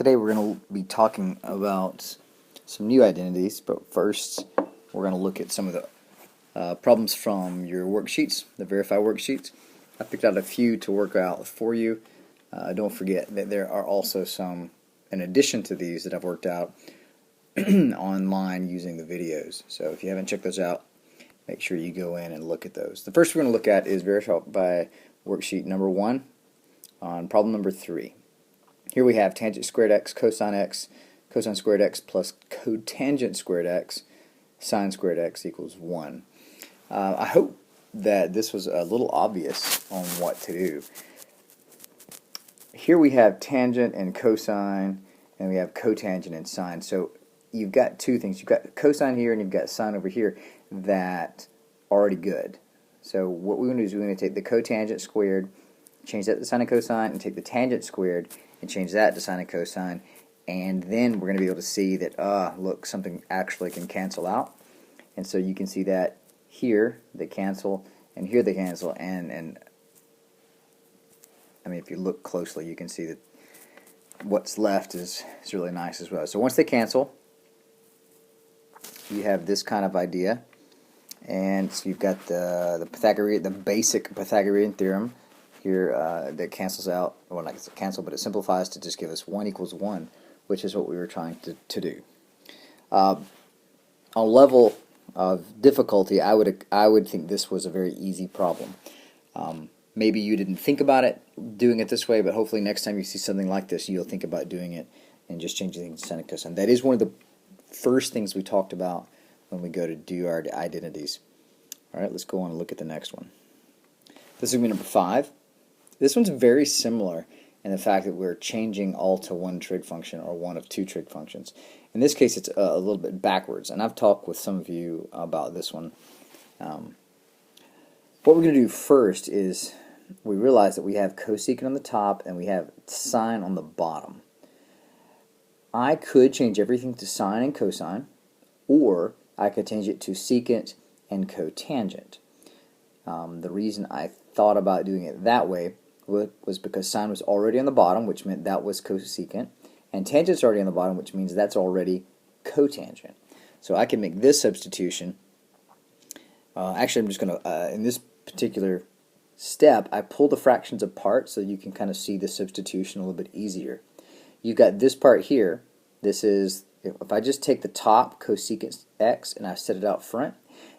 Today we're going to be talking about some new identities, but first we're going to look at some of the problems from your worksheets, the Verify worksheets. I picked out a few to work out for you. Don't forget that there are also some, in addition to these, that I've worked out online using the videos. So if you haven't checked those out, make sure you go in and look at those. The first we're going to look at is Verify worksheet number 1 on problem number 3. Here we have tangent squared x, cosine squared x plus cotangent squared x, sine squared x equals 1. I hope that this was a little obvious on what to do. Here we have tangent and cosine, and we have cotangent and sine. So you've got two things. You've got cosine here and you've got sine over here that are already good. So what we're going to do is we're going to take the cotangent squared, change that to sine and cosine, and take the tangent squared and change that to sine and cosine, and then we're going to be able to see that, look, something actually can cancel out. And so you can see that here they cancel, and here they cancel, and I mean, if you look closely, you can see that what's left is really nice as well. So once they cancel, you have this kind of idea, and so you've got the Pythagorean, the basic Pythagorean theorem here that cancels out, well, not cancel, but it simplifies to just give us 1 equals 1, which is what we were trying to do. On a level of difficulty, I would think this was a very easy problem. Maybe you didn't think about it, doing it this way, but hopefully next time you see something like this, you'll think about doing it and just changing things to sine and cosine. That is one of the first things we talked about when we go to do our identities. Alright, let's go on and look at the next one. This is going to be number 5. This one's very similar in the fact that we're changing all to one trig function or one of two trig functions. In this case, it's a little bit backwards, and I've talked with some of you about this one. What we're going to do first is we realize that we have cosecant on the top and we have sine on the bottom. I could change everything to sine and cosine, or I could change it to secant and cotangent. The reason I thought about doing it that way was because sine was already on the bottom, which meant that was cosecant, and tangent's already on the bottom, which means that's already cotangent. So I can make this substitution. Actually, I'm just going to, in this particular step, I pull the fractions apart so you can kind of see the substitution a little bit easier. You've got this part here. This is, if I just take the top cosecant x and I set it out front,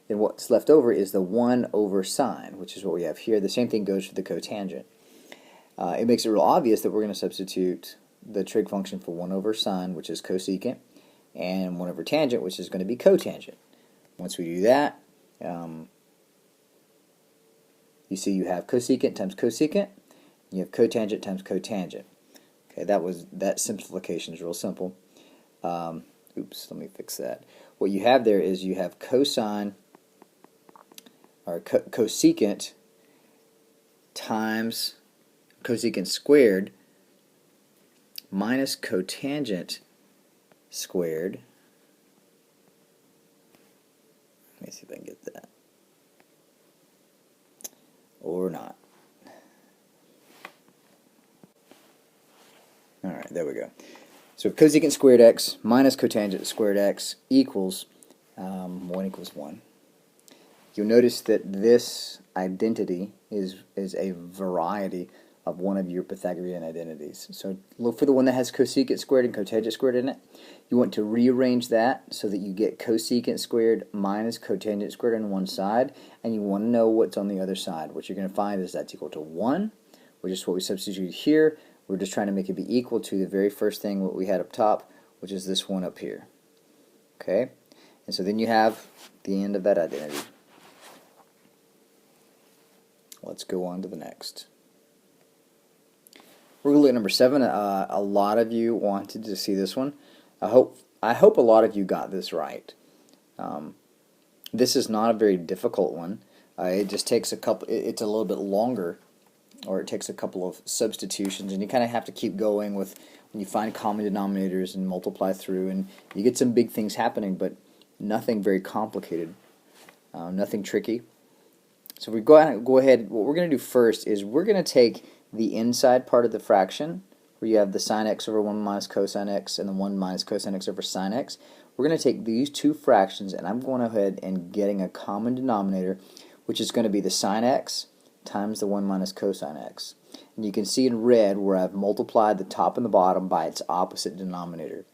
then what's left over is the 1 over sine, which is what we have here. The same thing goes for the cotangent. It makes it real obvious that we're going to substitute the trig function for 1 over sine, which is cosecant, and 1 over tangent, which is going to be cotangent. Once we do that, you see you have cosecant times cosecant, and you have cotangent times cotangent. Okay, that simplification is real simple. Oops, let me fix that. What you have there is you have cosine, or cosecant times cosecant squared minus cotangent squared. Let me see if I can get that. Or not. Alright, there we go. So cosecant squared x minus cotangent squared x equals 1 equals 1. You'll notice that this identity is a variety of one of your Pythagorean identities. So look for the one that has cosecant squared and cotangent squared in it. You want to rearrange that so that you get cosecant squared minus cotangent squared on one side, and you want to know what's on the other side. What you're going to find is that's equal to 1, which is what we substituted here. We're just trying to make it be equal to the very first thing what we had up top, which is this one up here. Okay? And so then you have the end of that identity. Let's go on to the next. We're going to look at number 7. A lot of you wanted to see this one. I hope a lot of you got this right. This is not a very difficult one. It just takes a couple. It's a little bit longer, or it takes a couple of substitutions, and you kind of have to keep going with when you find common denominators and multiply through, and you get some big things happening, but nothing very complicated, nothing tricky. So we go ahead. What we're going to do first is we're going to take the inside part of the fraction, where you have the sine x over 1 minus cosine x and the 1 minus cosine x over sine x. We're going to take these two fractions, and I'm going ahead and getting a common denominator, which is going to be the sine x times the 1 minus cosine x. And you can see in red where I've multiplied the top and the bottom by its opposite denominator.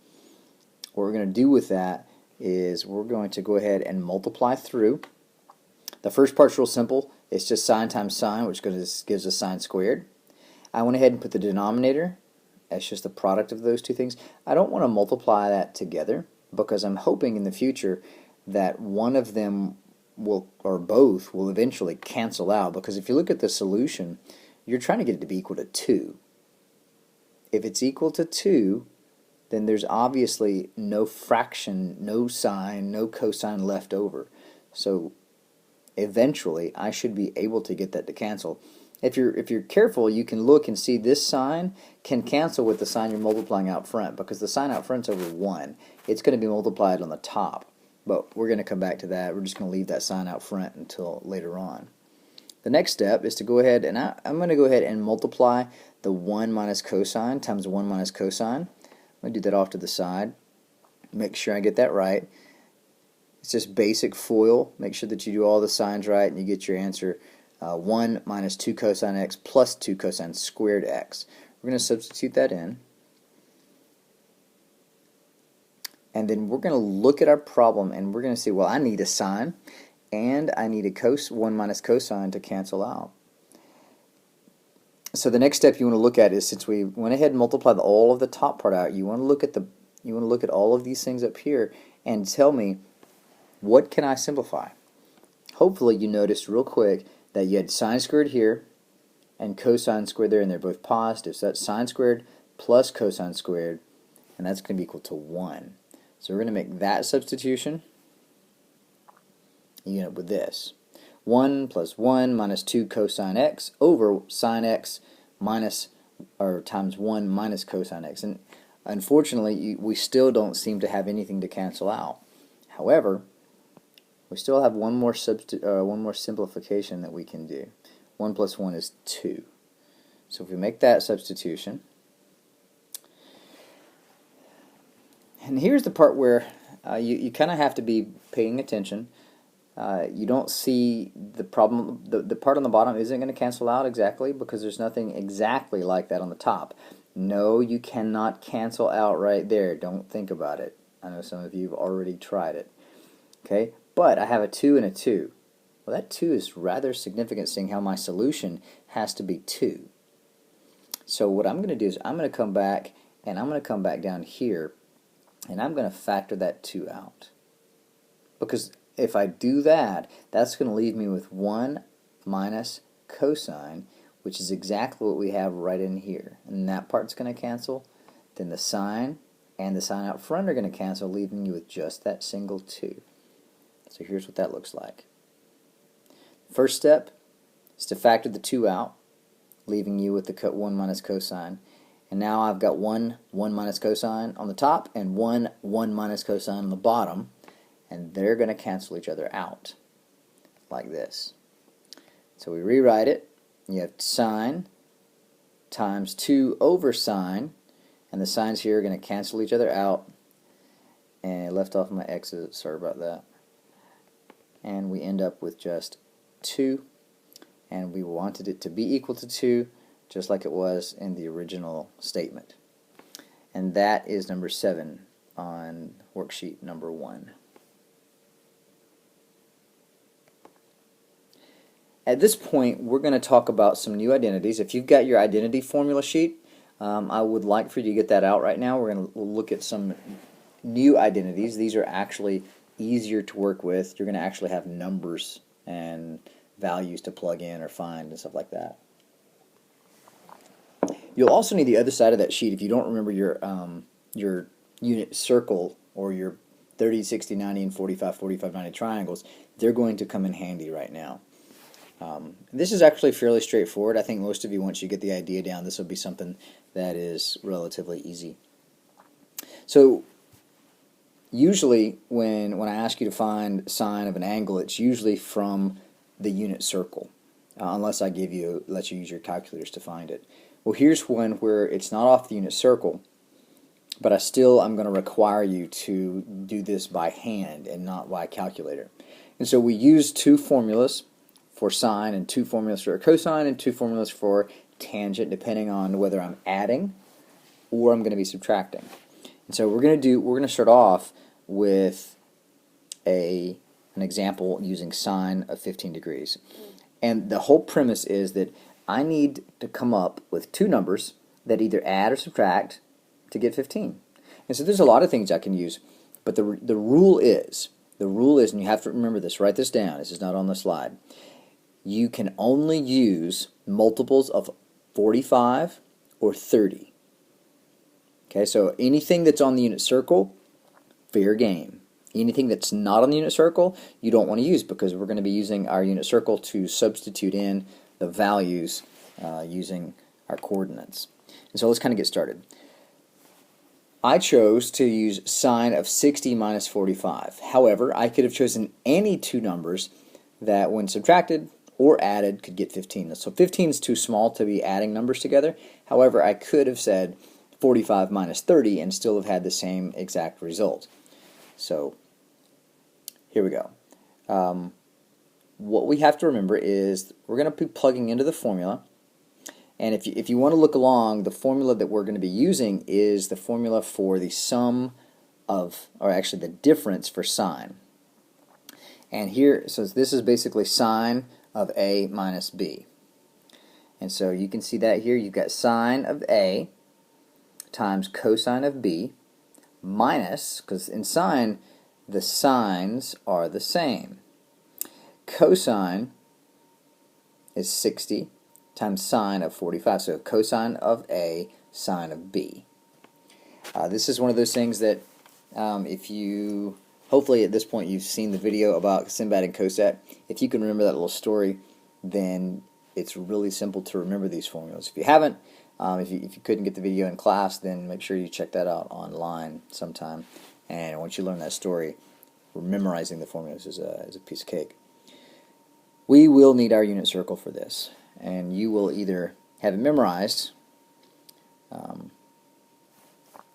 What we're going to do with that is we're going to go ahead and multiply through. The first part's real simple. It's just sine times sine, which gives us sine squared. I went ahead and put the denominator. That's just the product of those two things. I don't want to multiply that together because I'm hoping in the future that one of them will, or both, will eventually cancel out, because if you look at the solution, you're trying to get it to be equal to 2. If it's equal to 2, then there's obviously no fraction, no sine, no cosine left over. So eventually I should be able to get that to cancel. If you're careful, you can look and see this sign can cancel with the sign you're multiplying out front, because the sign out front's over 1. It's going to be multiplied on the top, but we're going to come back to that. We're just going to leave that sign out front until later on. The next step is to go ahead and I'm going to go ahead and multiply the 1 minus cosine times 1 minus cosine. I'm going to do that off to the side. Make sure I get that right. It's just basic FOIL. Make sure that you do all the signs right and you get your answer. 1 minus 2 cosine x plus 2 cosine squared x. We're going to substitute that in. And then we're going to look at our problem and we're going to see, well, I need a sine and I need a 1 minus cosine to cancel out. So the next step you want to look at is, since we went ahead and multiplied all of the top part out, you want to look at all of these things up here and tell me, what can I simplify? Hopefully you noticed real quick that you had sine squared here and cosine squared there, and they're both positive. So that's sine squared plus cosine squared, and that's going to be equal to 1. So we're going to make that substitution. You end up with this. 1 plus 1 minus 2 cosine x over sine x minus, or times 1 minus cosine x. And unfortunately, we still don't seem to have anything to cancel out. However, we still have one more simplification that we can do. 1 plus 1 is 2. So if we make that substitution, and here's the part where you kind of have to be paying attention. You don't see the problem. The part on the bottom isn't going to cancel out exactly, because there's nothing exactly like that on the top. No, you cannot cancel out right there. Don't think about it. I know some of you have already tried it. Okay, but I have a 2 and a 2. Well, that 2 is rather significant, seeing how my solution has to be 2. So what I'm going to do is I'm going to come back, and I'm going to come back down here, and I'm going to factor that 2 out. Because if I do that, that's going to leave me with 1 minus cosine, which is exactly what we have right in here. And that part's going to cancel. Then the sine and the sine out front are going to cancel, leaving you with just that single 2. So here's what that looks like. First step is to factor the 2 out, leaving you with the 1 minus cosine. And now I've got 1 minus cosine on the top and 1 minus cosine on the bottom, and they're going to cancel each other out like this. So we rewrite it. You have sine times 2 over sine, and the signs here are going to cancel each other out. And I left off my x's, sorry about that. And we end up with just 2, and we wanted it to be equal to 2, just like it was in the original statement. And that is number 7 on worksheet number 1. At this point, we're going to talk about some new identities. If you've got your identity formula sheet, I would like for you to get that out right now. We're going to look at some new identities. These are actually easier to work with. You're going to actually have numbers and values to plug in or find and stuff like that. You'll also need the other side of that sheet. If you don't remember your unit circle or your 30, 60, 90, and 45, 45, 90 triangles, they're going to come in handy right now. This is actually fairly straightforward. I think most of you, once you get the idea down, this will be something that is relatively easy. So usually when I ask you to find sine of an angle, it's usually from the unit circle, unless I let you use your calculators to find it. Well, here's one where it's not off the unit circle, but I'm going to require you to do this by hand and not by calculator. And so we use two formulas for sine and two formulas for cosine and two formulas for tangent, depending on whether I'm adding or I'm going to be subtracting. And so we're going to start off with an example using sine of 15 degrees. And the whole premise is that I need to come up with two numbers that either add or subtract to get 15. And so there's a lot of things I can use, but the rule is, and you have to remember this, write this down, this is not on the slide, you can only use multiples of 45 or 30. Okay, so anything that's on the unit circle, fair game. Anything that's not on the unit circle, you don't want to use, because we're going to be using our unit circle to substitute in the values using our coordinates. And so let's kind of get started. I chose to use sine of 60 minus 45. However, I could have chosen any two numbers that, when subtracted or added, could get 15. So 15 is too small to be adding numbers together. However, I could have said 45 minus 30 and still have had the same exact result. So here we go. What we have to remember is we're going to be plugging into the formula. And if you want to look along, the formula that we're going to be using is the formula for the sum of, or actually the difference for sine. And here, so this is basically sine of A minus B. And so you can see that here, you've got sine of A times cosine of B minus, because in sine, the signs are the same. Cosine is 60 times sine of 45. So cosine of A, sine of B. This is one of those things that if you, hopefully at this point you've seen the video about Sinbad and Cosette. If you can remember that little story, then it's really simple to remember these formulas. If you haven't, if you couldn't get the video in class, then make sure you check that out online sometime. And once you learn that story, memorizing the formulas is a piece of cake. We will need our unit circle for this, and you will either have it memorized,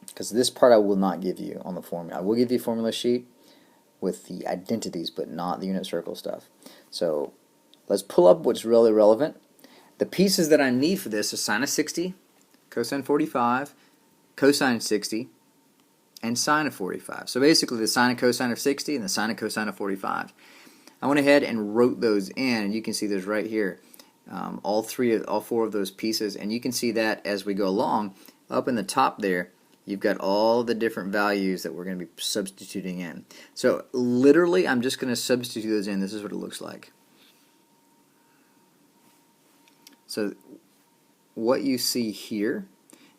because this part I will not give you on the formula. I will give you a formula sheet with the identities, but not the unit circle stuff. So let's pull up what's really relevant. The pieces that I need for this is sine of 60, cosine 45, cosine 60, and sine of 45. So basically the sine and cosine of 60 and the sine and cosine of 45. I went ahead and wrote those in, and you can see those right here. All four of those pieces, and you can see that as we go along, up in the top there, you've got all the different values that we're going to be substituting in. So literally, I'm just going to substitute those in. This is what it looks like. So what you see here,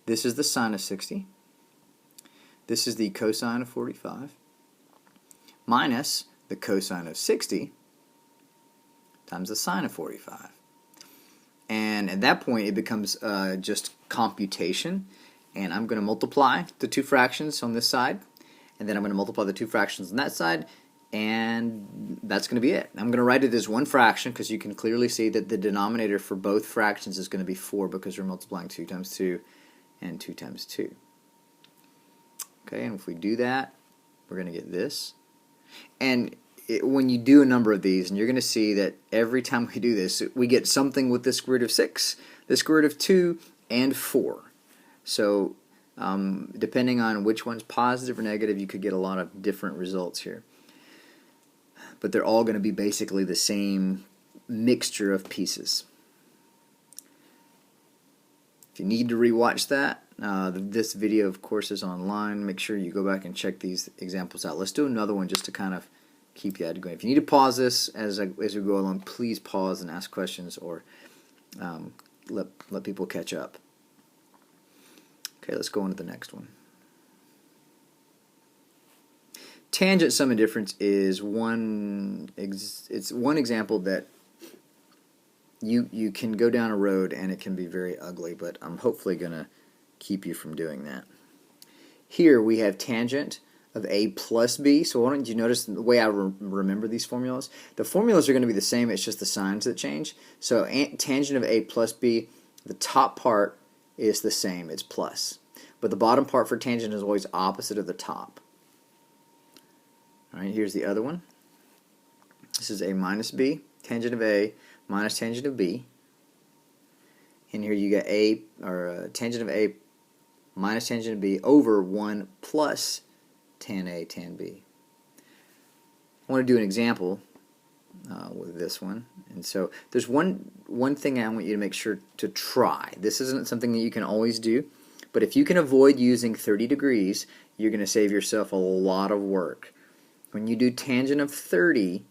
this is the sine of 60. This is the cosine of 45 minus the cosine of 60 times the sine of 45. And at that point, it becomes just computation. And I'm going to multiply the two fractions on this side, and then I'm going to multiply the two fractions on that side, and that's going to be it. I'm going to write it as one fraction, because you can clearly see that the denominator for both fractions is going to be 4, because we're multiplying 2 times 2 and 2 times 2. Okay, and if we do that, we're going to get this. And when you do a number of these, and you're going to see that every time we do this, we get something with the square root of 6, the square root of 2, and 4. So depending on which one's positive or negative, you could get a lot of different results here. But they're all going to be basically the same mixture of pieces. If you need to rewatch that, this video, of course, is online. Make sure you go back and check these examples out. Let's do another one just to kind of keep you going. If you need to pause this as we go along, please pause and ask questions, or let people catch up. Okay, let's go on to the next one. Tangent sum and difference is one example that you can go down a road and it can be very ugly, but I'm hopefully going to keep you from doing that. Here we have tangent of A plus B. So why don't you notice the way I remember these formulas? The formulas are going to be the same, it's just the signs that change. So tangent of A plus B, the top part is the same, it's plus. But the bottom part for tangent is always opposite of the top. Alright, here's the other one. This is a minus b, tangent of a minus tangent of b. And here you get a, or tangent of a minus tangent of b over 1 plus tan a tan b. I want to do an example with this one. And so there's one thing I want you to make sure to try. This isn't something that you can always do, but if you can avoid using 30 degrees, you're going to save yourself a lot of work. When you do tangent of 30,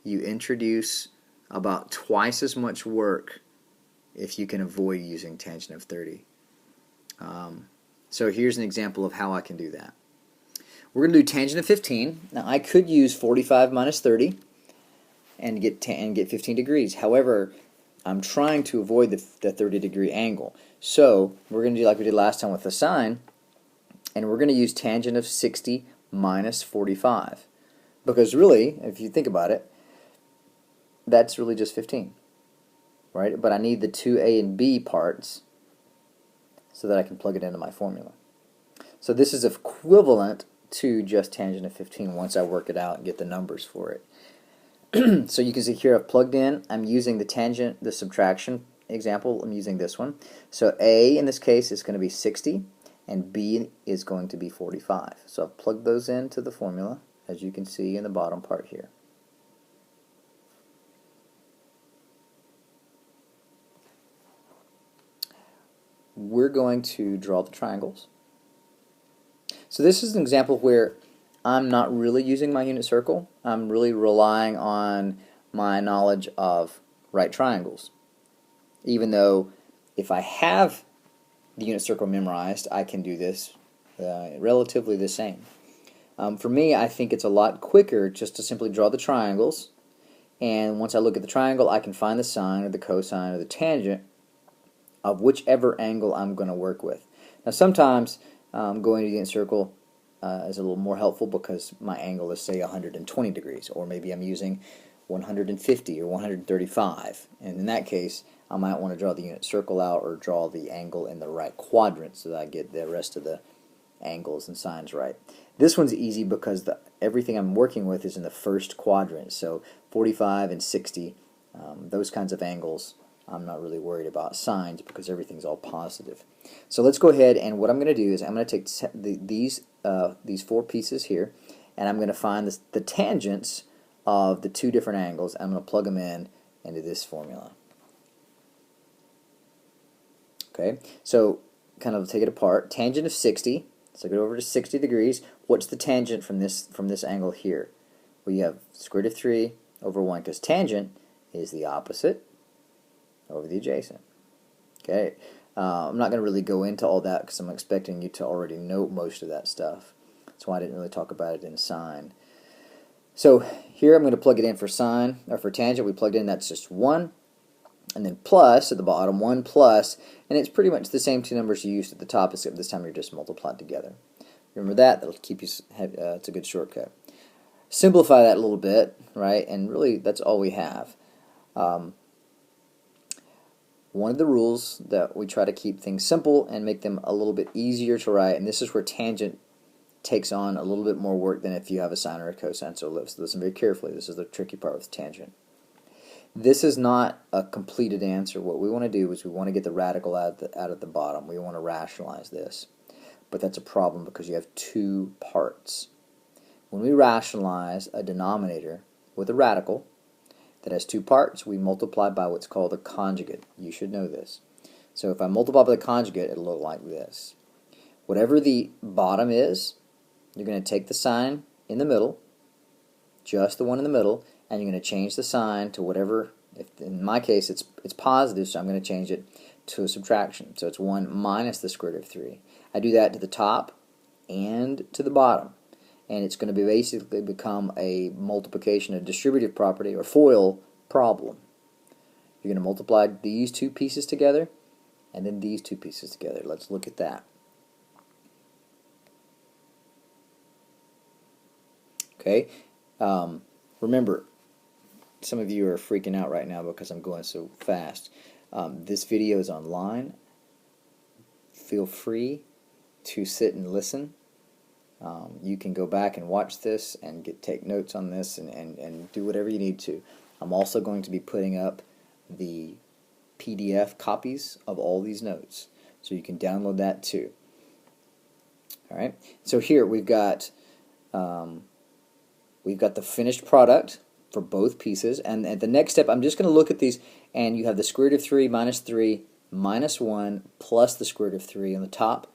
you introduce about twice as much work if you can avoid using tangent of 30. So here's an example of how I can do that. We're going to do tangent of 15. Now I could use 45 minus 30 and get 15 degrees. However, I'm trying to avoid the 30 degree angle. So we're going to do like we did last time with the sine, and we're going to use tangent of 60 minus 45. Because really, if you think about it, that's really just 15. Right? But I need the two a and b parts so that I can plug it into my formula. So this is equivalent to just tangent of 15 once I work it out and get the numbers for it. So you can see here I've plugged in, I'm using the tangent, the subtraction example, I'm using this one. So a in this case is going to be 60 and b is going to be 45. So I've plugged those into the formula, as you can see in the bottom part here. We're going to draw the triangles. So this is an example where I'm not really using my unit circle. I'm really relying on my knowledge of right triangles. Even though if I have the unit circle memorized, I can do this relatively the same. For me, I think it's a lot quicker just to simply draw the triangles, and once I look at the triangle, I can find the sine or the cosine or the tangent of whichever angle I'm going to work with. Now sometimes going to the unit circle is a little more helpful because my angle is, say, 120 degrees, or maybe I'm using 150 or 135, and in that case I might want to draw the unit circle out or draw the angle in the right quadrant so that I get the rest of the angles and sines right. This one's easy because everything I'm working with is in the first quadrant, so 45 and 60, those kinds of angles I'm not really worried about sines because everything's all positive. So let's go ahead, and what I'm going to do is I'm going to take these four pieces here, and I'm going to find the tangents of the two different angles. I'm going to plug them into this formula. Okay, so kind of take it apart. Tangent of 60, so go over to 60 degrees. What's the tangent from this angle here? Well, you have square root of 3 over 1, because tangent is the opposite over the adjacent. Okay, I'm not going to really go into all that because I'm expecting you to already know most of that stuff. That's why I didn't really talk about it in sine. So here I'm going to plug it in for sine, or for tangent. We plugged in, that's just 1, and then plus at the bottom, 1 plus, and it's pretty much the same two numbers you used at the top, except this time you're just multiplied together. Remember that? That'll keep you. It's a good shortcut. Simplify that a little bit, right? And really, that's all we have. One of the rules that we try to keep things simple and make them a little bit easier to write, and this is where tangent takes on a little bit more work than if you have a sine or a cosine. So listen very carefully. This is the tricky part with tangent. This is not a completed answer. What we want to do is we want to get the radical out of the bottom. We want to rationalize this. But that's a problem because you have two parts. When we rationalize a denominator with a radical that has two parts, we multiply by what's called a conjugate. You should know this. So if I multiply by the conjugate, it'll look like this. Whatever the bottom is, you're going to take the sign in the middle, just the one in the middle, and you're going to change the sign to whatever. If in my case it's positive, so I'm going to change it to a subtraction. So it's 1 minus the square root of 3. I do that to the top and to the bottom, and it's going to basically become a multiplication, a distributive property or FOIL problem. You're going to multiply these two pieces together and then these two pieces together. Let's look at that. Okay, remember, some of you are freaking out right now because I'm going so fast. This video is online. feel free to sit and listen. You can go back and watch this and take notes on this and do whatever you need to. I'm also going to be putting up the PDF copies of all these notes, so you can download that too. All right. So here we've got the finished product for both pieces, and at the next step, I'm just going to look at these, and you have the square root of 3 minus 1 plus the square root of 3 on the top.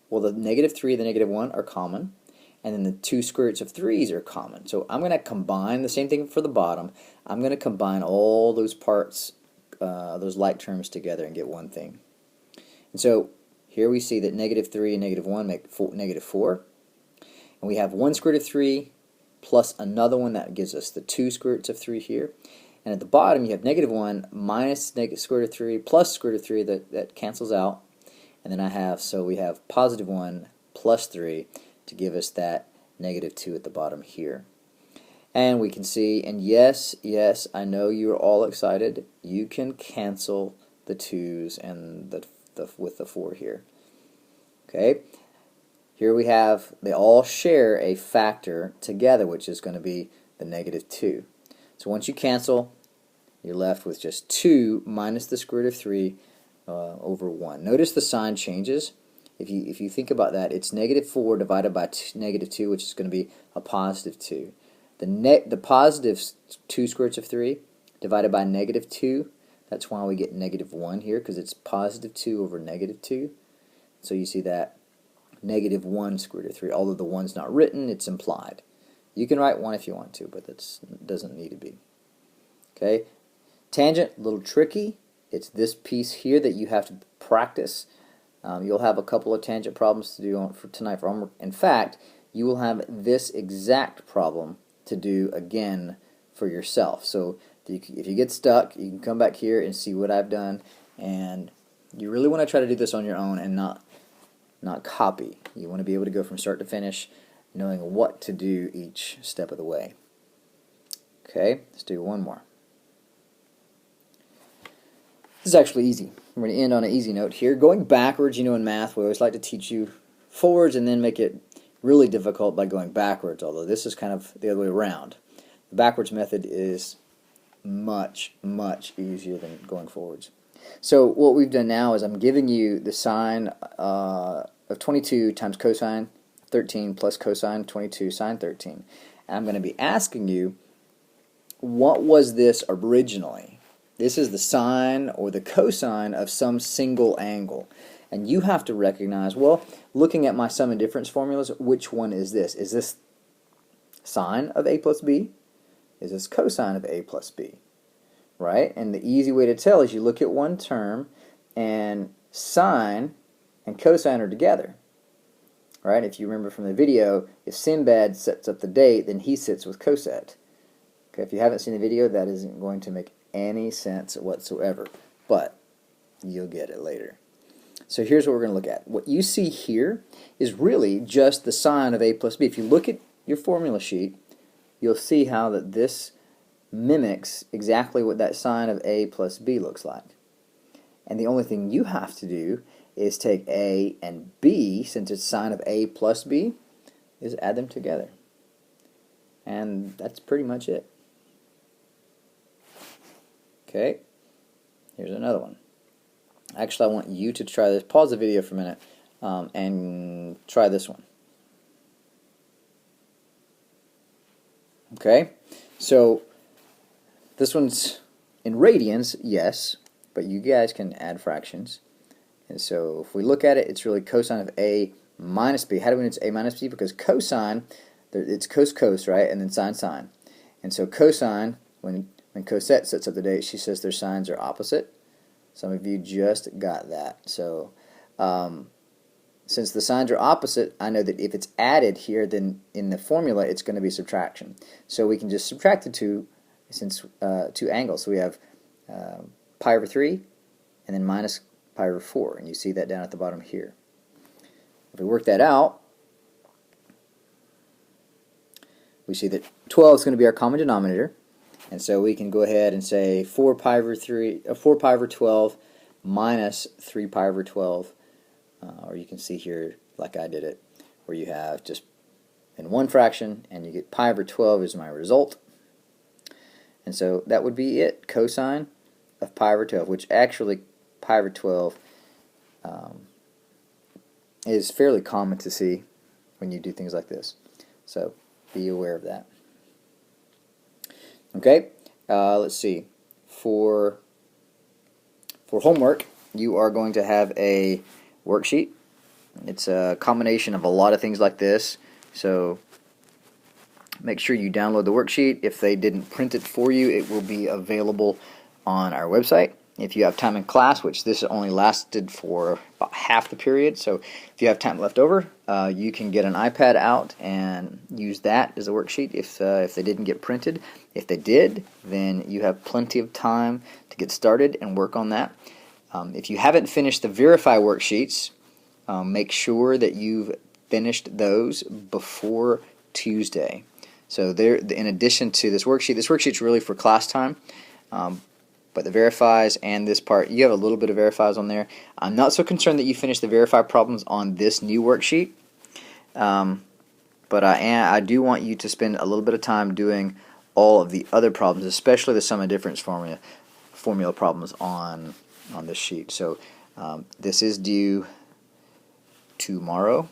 Well, the negative 3 and the negative 1 are common, and then the 2 square roots of 3's are common. So I'm going to combine the same thing for the bottom. I'm going to combine all those parts, those like terms together and get one thing. And so here we see that negative 3 and negative 1 make negative 4. And we have 1 square root of 3 plus another one that gives us the 2 square roots of 3 here. And at the bottom you have negative 1 minus negative square root of 3 plus square root of 3 that cancels out. And then we have positive 1 plus 3 to give us that negative 2 at the bottom here. And we can see, and yes, I know you're all excited, you can cancel the 2's and with the 4 here. Okay, here we have, they all share a factor together, which is going to be the negative 2. So once you cancel, you're left with just 2 minus the square root of 3 over 1. Notice the sign changes. If you think about that, it's negative 4 divided by negative 2, which is going to be a positive 2. The positive 2 square roots of 3 divided by negative 2, that's why we get negative 1 here, because it's positive 2 over negative 2. So you see that negative 1 square root of 3. Although the 1's not written, it's implied. You can write 1 if you want to, but that doesn't need to be. Okay, tangent, a little tricky. It's this piece here that you have to practice. You'll have a couple of tangent problems to do for tonight for homework. In fact, you will have this exact problem to do again for yourself. So if you get stuck, you can come back here and see what I've done. And you really want to try to do this on your own and not copy. You want to be able to go from start to finish, knowing what to do each step of the way. Okay, let's do one more. This is actually easy. We're going to end on an easy note here. Going backwards, you know, in math, we always like to teach you forwards and then make it really difficult by going backwards, although this is kind of the other way around. The backwards method is much, much easier than going forwards. So what we've done now is I'm giving you the sine of 22 times cosine 13 plus cosine 22 sine 13. And I'm going to be asking you, what was this originally? This is the sine or the cosine of some single angle. And you have to recognize, well, looking at my sum and difference formulas, which one is this? Is this sine of a plus b? Is this cosine of a plus b? Right? And the easy way to tell is you look at one term and sine and cosine are together. Right? If you remember from the video, if Sinbad sets up the date, then he sits with Cosette. Okay, if you haven't seen the video, that isn't going to make any sense whatsoever, but you'll get it later. So here's what we're going to look at. What you see here is really just the sine of a plus b. If you look at your formula sheet, you'll see how that this mimics exactly what that sine of a plus b looks like. And the only thing you have to do is take a and b, since it's sine of a plus b, is add them together. And that's pretty much it. Okay, here's another one. Actually, I want you to try this. Pause the video for a minute and try this one. Okay, so this one's in radians, yes, but you guys can add fractions. And so if we look at it, it's really cosine of a minus b. How do we know it's a minus b? Because cosine, it's cos, right? And then sine. And so cosine, when Cosette sets up the date, she says their signs are opposite. Some of you just got that. So since the signs are opposite, I know that if it's added here, then in the formula it's going to be subtraction. So we can just subtract the two, since two angles. So we have pi over 3 and then minus pi over 4. And you see that down at the bottom here. If we work that out, we see that 12 is going to be our common denominator. And so we can go ahead and say 4 pi over 12 minus 3 pi over 12 or you can see here like I did it, where you have just in one fraction, and you get pi over 12 is my result. And so that would be it, cosine of pi over 12, which actually pi over 12 is fairly common to see when you do things like this. So be aware of that. Okay, let's see. For homework, you are going to have a worksheet. It's a combination of a lot of things like this. So make sure you download the worksheet. If they didn't print it for you, it will be available on our website. If you have time in class, which this only lasted for about half the period, so if you have time left over, you can get an iPad out and use that as a worksheet if they didn't get printed. If they did, then you have plenty of time to get started and work on that. If you haven't finished the Verify worksheets, make sure that you've finished those before Tuesday. So there, in addition to this worksheet's really for class time. But the verifies and this part, you have a little bit of verifies on there. I'm not so concerned that you finish the verify problems on this new worksheet, but I do want you to spend a little bit of time doing all of the other problems, especially the sum of difference formula problems on this sheet. So this is due tomorrow.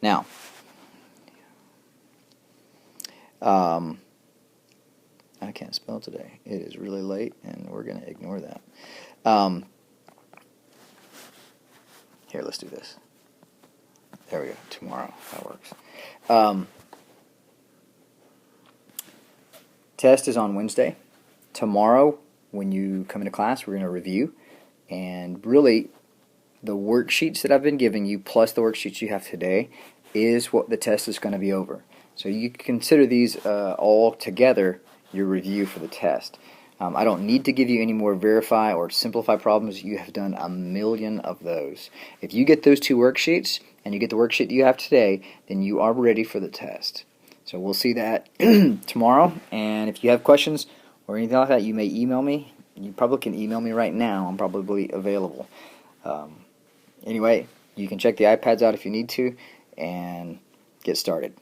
Now, I can't spell today. It is really late, and we're going to ignore that. Here, let's do this. There we go. Tomorrow. That works. Test is on Wednesday. Tomorrow, when you come into class, we're going to review. And really, the worksheets that I've been giving you, plus the worksheets you have today, is what the test is going to be over. So you can consider these all together your review for the test. I don't need to give you any more verify or simplify problems. You have done a million of those. If you get those two worksheets and you get the worksheet you have today, then you are ready for the test. So we'll see that tomorrow. And if you have questions or anything like that, you may email me. You probably can email me right now. I'm probably available. Anyway, you can check the iPads out if you need to and get started.